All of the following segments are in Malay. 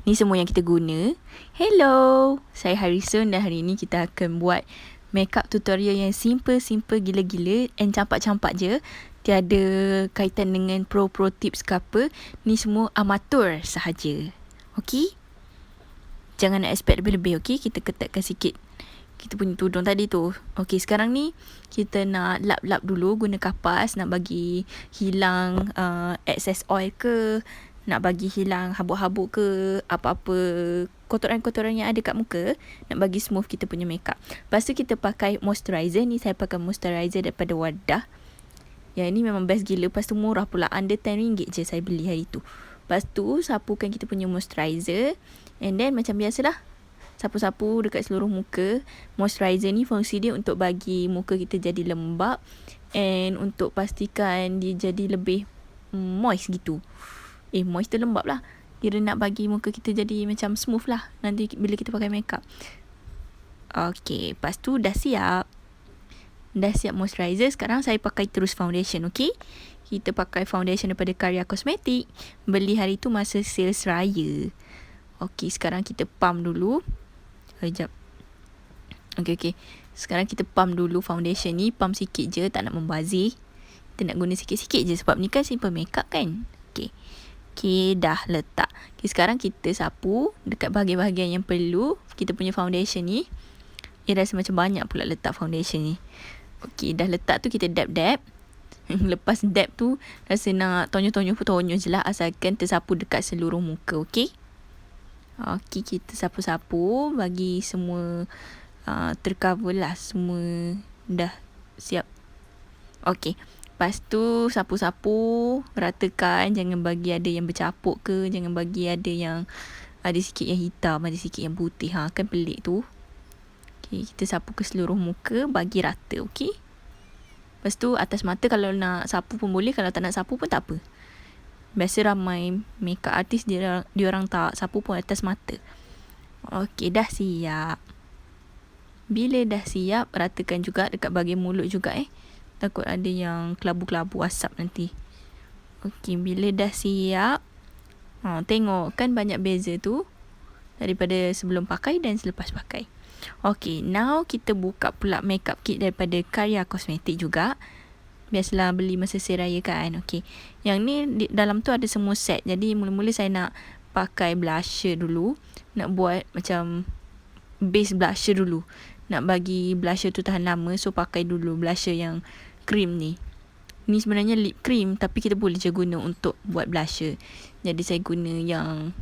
Ni semua yang kita guna. Hello, saya Harrison dan hari ni kita akan buat makeup tutorial yang simple gila-gila and campak-campak je. Tiada kaitan dengan pro tips ke apa. Ni semua amatur sahaja. Okey? Jangan nak expect lebih-lebih, okey? Kita ketatkan sikit kita punya tudung tadi tu. Okey, sekarang ni kita nak lap-lap dulu guna kapas, nak bagi hilang excess oil ke, nak bagi hilang habuk-habuk ke, apa-apa kotoran-kotoran yang ada kat muka, nak bagi smooth kita punya makeup. Lepas tu kita pakai moisturizer. Ni saya pakai moisturizer daripada Wardah. Yang ni memang best gila. Lepas tu murah pula, under RM10 je saya beli hari tu. Lepas tu sapukan kita punya moisturizer. And then macam biasalah, sapu-sapu dekat seluruh muka. Moisturizer ni fungsi dia untuk bagi muka kita jadi lembap and untuk pastikan dia jadi lebih moist gitu. Moist tu lembap lah. Kira nak bagi muka kita jadi macam smooth lah nanti bila kita pakai makeup. Okay, lepas tu dah siap. Dah siap moisturizer. Sekarang saya pakai terus foundation, okay? Kita pakai foundation daripada Karya Kosmetik. Beli hari tu masa sales raya. Okay, sekarang kita pump dulu. Sekejap. Okay. Sekarang kita pump dulu foundation ni. Pump sikit je, tak nak membazir. Kita nak guna sikit-sikit je sebab ni kan simple makeup kan. Okay, dah letak. Okay, sekarang kita sapu dekat bahagian-bahagian yang perlu. Kita punya foundation ni. Rasa macam banyak pula letak foundation ni. Okay, dah letak tu kita dab-dab. Lepas dab tu, rasa nak tonyo-tonyo pun tonyo je lah. Asalkan tersapu dekat seluruh muka, okay? Okay, kita sapu-sapu. Bagi semua tercover lah. Semua dah siap. Okay. Lepas tu sapu-sapu, ratakan. Jangan bagi ada yang bercapuk ke. Jangan bagi ada yang ada sikit yang hitam, ada sikit yang putih. Kan pelik tu. Okay, kita sapu ke seluruh muka, bagi rata, okay? Lepas tu atas mata kalau nak sapu pun boleh, kalau tak nak sapu pun tak apa. Biasa ramai makeup artist dia orang tak sapu pun atas mata. Okay, dah siap. Bila dah siap, ratakan juga dekat bahagian mulut juga takut ada yang kelabu-kelabu asap nanti. Okey, bila dah siap, tengok kan banyak beza tu daripada sebelum pakai dan selepas pakai. Okey, now kita buka pula makeup kit daripada Karya Kosmetik juga. Biasalah beli masa sale raya kan. Okey, yang ni dalam tu ada semua set. Jadi mula-mula saya nak pakai blusher dulu. Nak buat macam base blusher dulu. Nak bagi blusher tu tahan lama, so pakai dulu blusher yang cream ni. Ni sebenarnya lip cream tapi kita boleh je guna untuk buat blusher. Jadi saya guna yang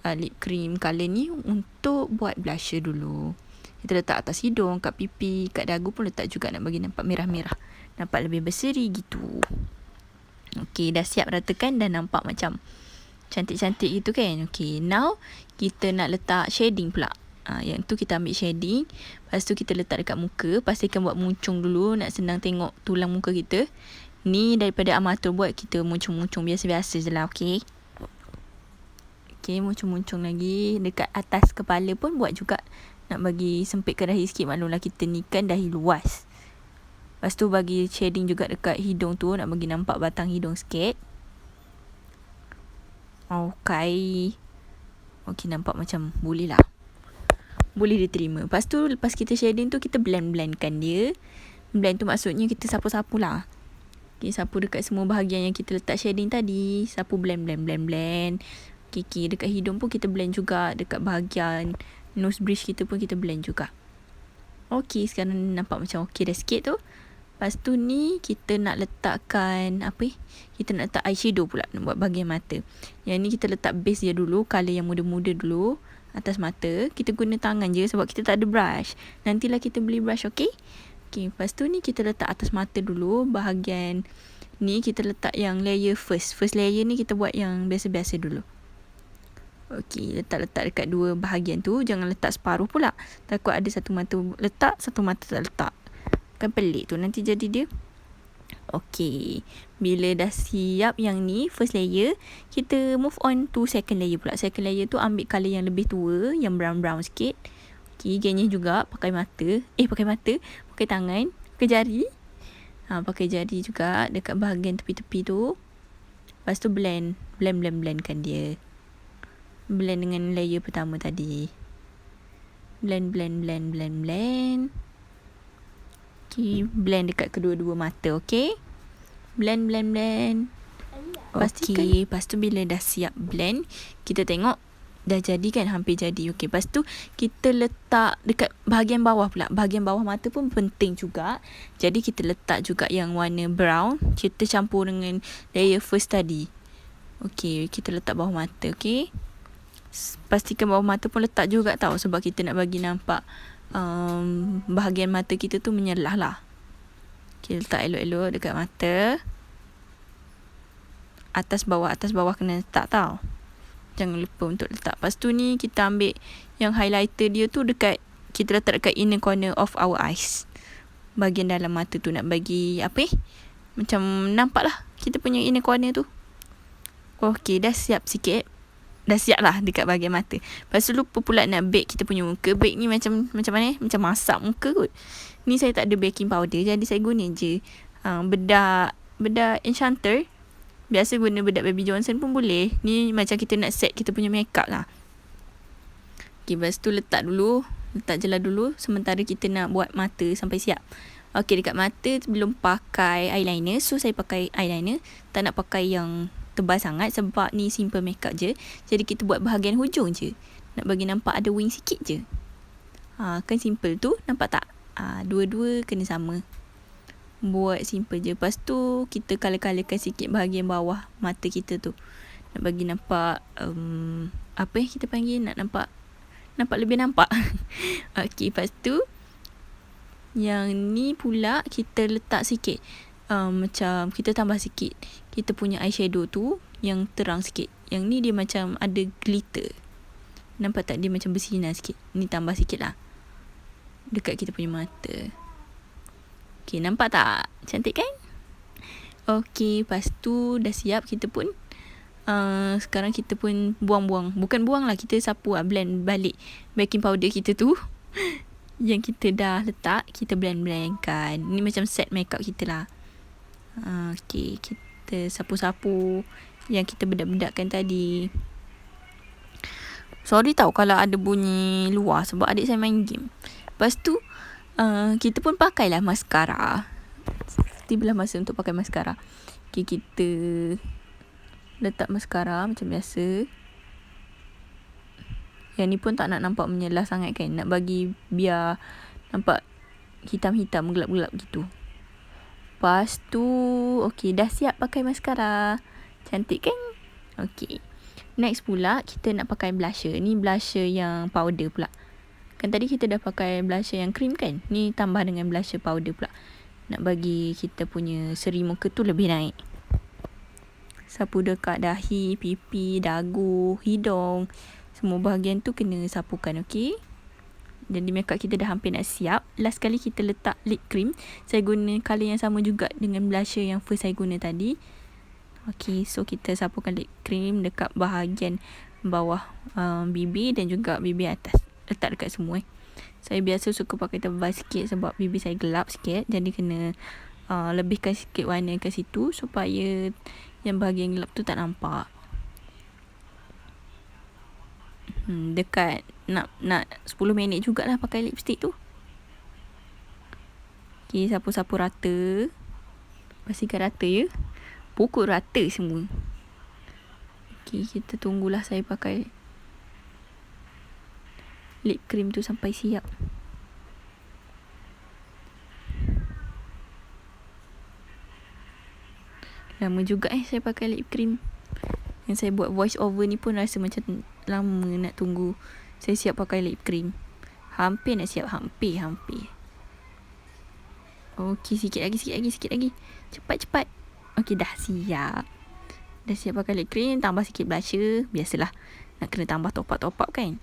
lip cream colour ni untuk buat blusher dulu. Kita letak atas hidung, kat pipi, kat dagu pun letak juga nak bagi nampak merah-merah. Nampak lebih berseri gitu. Okey, dah siap ratakan dan nampak macam cantik-cantik gitu kan. Okey, now kita nak letak shading pula. Yang tu kita ambil shading. Lepas tu kita letak dekat muka. Pastikan buat muncung dulu. Nak senang tengok tulang muka kita. Ni daripada amatur buat, kita muncung-muncung biasa-biasa je lah. Okay, muncung-muncung lagi. Dekat atas kepala pun buat juga. Nak bagi sempitkan dahi sikit. Maklumlah kita ni kan dahi luas. Lepas tu bagi shading juga dekat hidung tu. Nak bagi nampak batang hidung sikit. Okay, nampak macam boleh lah. Boleh diterima. Lepas tu, lepas kita shading tu, kita blend-blendkan dia. Blend tu maksudnya kita sapu-sapu lah. Okay, sapu dekat semua bahagian yang kita letak shading tadi. Sapu blend. Okay, dekat hidung pun kita blend juga. Dekat bahagian nose bridge kita pun kita blend juga. Okay, sekarang nampak macam okay dah sikit tu. Lepas tu ni, kita nak letakkan, kita nak letak eyeshadow pula. Nak buat bahagian mata. Yang ni kita letak base dia dulu. Colour yang muda-muda dulu. Atas mata. Kita guna tangan je sebab kita tak ada brush. Nantilah kita beli brush, okay? Okay, lepas tu ni kita letak atas mata dulu. Bahagian ni kita letak yang layer first. First layer ni kita buat yang biasa-biasa dulu. Okay, letak-letak dekat dua bahagian tu. Jangan letak separuh pula. Takut ada satu mata letak, satu mata tak letak. Kan pelik tu nanti jadi dia. Okay, bila dah siap yang ni first layer, kita move on to second layer pula. Second layer tu ambil colour yang lebih tua, yang brown-brown sikit. Okay, gengnya juga pakai mata. Pakai tangan, pakai jari. Pakai jari juga dekat bahagian tepi-tepi tu. Lepas tu blendkan dia. Blend dengan layer pertama tadi. Blend. Okay, blend dekat kedua-dua mata, okay? Blend. Okay, lepas tu bila dah siap blend, kita tengok dah jadi kan, hampir jadi. Okay, lepas tu kita letak dekat bahagian bawah pula. Bahagian bawah mata pun penting juga. Jadi kita letak juga yang warna brown. Kita campur dengan layer first tadi. Okay, kita letak bawah mata, okay? Pastikan bawah mata pun letak juga tau, sebab kita nak bagi nampak bahagian mata kita tu menyelah lah. Okay, letak elok-elok dekat mata. Atas bawah kena letak tau. Jangan lupa untuk letak. Lepas tu ni kita ambil yang highlighter dia tu kita letak dekat inner corner of our eyes. Bahagian dalam mata tu, nak bagi macam nampak lah kita punya inner corner tu. Okay, dah siap sikit. Dah siap lah dekat bahagian mata. Lepas tu lupa pula nak bake kita punya muka. Bake ni macam mana? Macam masak muka kot. Ni saya tak ada baking powder, jadi saya guna je bedak Enchanter. Biasa guna bedak Baby Johnson pun boleh. Ni macam kita nak set kita punya makeup lah. Okay, lepas tu letak jelah dulu sementara kita nak buat mata sampai siap. Okay, dekat mata belum pakai eyeliner, so saya pakai eyeliner. Tak nak pakai yang tebal sangat sebab ni simple makeup je. Jadi kita buat bahagian hujung je, nak bagi nampak ada wing sikit je. Kan simple tu, nampak tak? Dua-dua kena sama. Buat simple je. Lepas tu kita color-colorkan sikit bahagian bawah mata kita tu, nak bagi nampak kita panggil, nak nampak lebih nampak. Okay, lepas tu yang ni pula kita letak sikit macam kita tambah sikit kita punya eyeshadow tu yang terang sikit. Yang ni dia macam ada glitter, nampak tak? Dia macam bersinar sikit. Ni tambah sikit lah dekat kita punya mata. Okay, nampak tak? Cantik kan? Okay, lepas tu dah siap. Kita pun sekarang kita pun bukan buang lah, kita sapu lah, blend balik baking powder kita tu yang kita dah letak. Kita blend-blendkan. Ni macam set makeup kita lah. Okay, kita sapu-sapu yang kita bedak-bedakkan tadi. Sorry tau kalau ada bunyi luar, sebab adik saya main game. Lepas tu kita pun pakailah mascara. Tibalah masa untuk pakai mascara. Okay, kita letak mascara macam biasa. Yang ni pun tak nak nampak menyelah sangat kan, nak bagi biar nampak hitam-hitam, gelap-gelap gitu. Lepas tu okay, dah siap pakai mascara. Cantik kan? Okay, next pula kita nak pakai blusher. Ni blusher yang powder pula. Kan tadi kita dah pakai blusher yang cream kan, ni tambah dengan blusher powder pula, nak bagi kita punya seri muka tu lebih naik. Sapu dekat dahi, pipi, dagu, hidung, semua bahagian tu kena sapukan. Okay, jadi makeup kita dah hampir nak siap. Last kali kita letak lip cream. Saya guna colour yang sama juga dengan blusher yang first saya guna tadi. Okay, so kita sapukan lip cream dekat bahagian bawah bibir dan juga bibir atas. Letak dekat semua. Saya biasa suka pakai tebal sikit sebab bibir saya gelap sikit, jadi kena lebihkan sikit warna kat situ supaya yang bahagian gelap tu tak nampak. Dekat nak 10 minit jugalah pakai lipstick tu. Okay, sapu-sapu rata. Pastikan rata ya. Pukul rata semua. Okay, kita tunggulah saya pakai lip cream tu sampai siap. Lama juga saya pakai lip cream. Yang saya buat voice over ni pun rasa macam lama nak tunggu saya siap pakai lip cream. Hampir nak siap. Hampir. Okay, sikit lagi. Cepat. Okay, dah siap. Dah siap pakai lip cream. Tambah sikit blusher. Biasalah, nak kena tambah top up kan.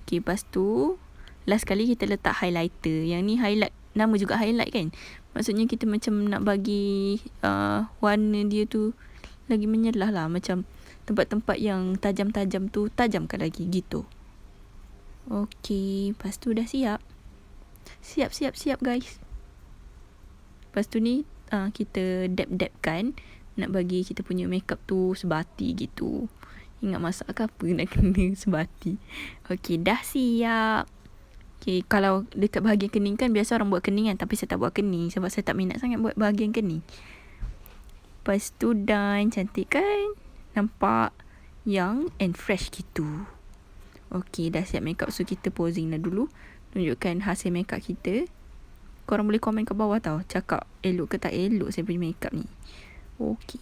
Okay, lepas tu last kali kita letak highlighter. Yang ni highlight, nama juga highlight kan. Maksudnya kita macam nak bagi warna dia tu lagi menyelah lah. Macam tempat-tempat yang tajam-tajam tu tajamkan lagi gitu. Okay, lepas tu dah siap. Siap guys. Lepas tu ni kita dab-dabkan, nak bagi kita punya makeup tu sebati gitu. Ingat masak ke apa nak kena sebati. Okey, dah siap. Okey, kalau dekat bahagian kening kan biasa orang buat kening kan, tapi saya tak buat kening sebab saya tak minat sangat buat bahagian kening. Lepas tu done, cantik kan? Nampak young and fresh gitu. Okey, dah siap makeup, so kita posing dah dulu. Tunjukkan hasil makeup kita. Korang boleh komen kat bawah tau, cakap elok ke tak elok saya punya makeup ni. Okey.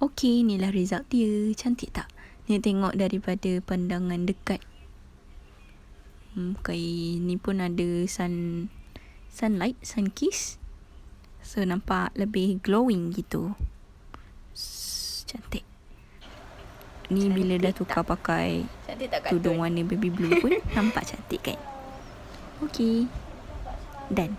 Okey, inilah result dia. Cantik tak? Ni tengok daripada pandangan dekat. Kain ni pun ada sunlight, sun kiss. So nampak lebih glowing gitu. Cantik. Ni cantik bila dah tukar tak? Pakai tudung warna baby blue pun nampak cantik kan? Okey. Done.